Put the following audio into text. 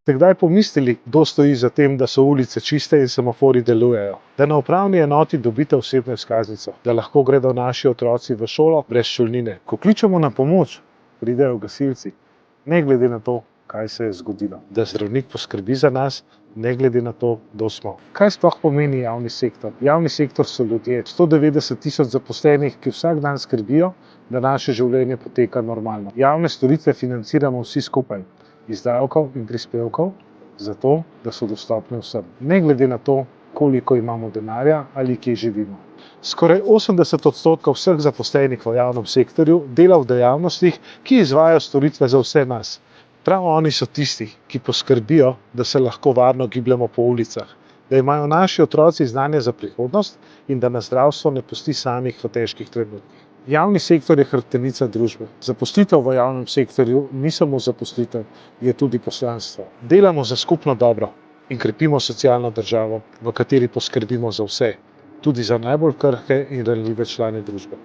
Ste kdaj pomislili, kdo stoji za tem, da so ulice čiste in semaforji delujejo? Da na upravni enoti dobite osebno izkaznico, da lahko gredo naši otroci v šolo brez šolnine. Ko kličemo na pomoč, pridejo gasilci, ne glede na to, kaj se je zgodilo. Da zdravnik poskrbi za nas, ne glede na to, kdo smo. Kaj sploh pomeni javni sektor? Javni sektor so ljudje, 190 tisoč zaposlenih, ki vsak dan skrbijo, da naše življenje poteka normalno. Javne storitve financiramo vsi skupaj, iz davkov in prispevkov, zato, da so dostopne vsem. Ne glede na to, koliko imamo denarja ali kje živimo. Skoraj 80% vseh zaposlenih v javnem sektorju dela v dejavnostih, ki izvajajo storitve za vse nas. Prav oni so tisti, ki poskrbijo, da se lahko varno gibljemo po ulicah, da imajo naši otroci znanje za prihodnost in da nas zdravstvo ne pusti samih v težkih trenutkih. Javni sektor je hrbtenica družbe. Zaposlitev v javnem sektorju ni samo zaposlitev, je tudi poslanstvo. Delamo za skupno dobro in krepimo socialno državo, v kateri poskrbimo za vse, tudi za najbolj krhke in ranljive člane družbe.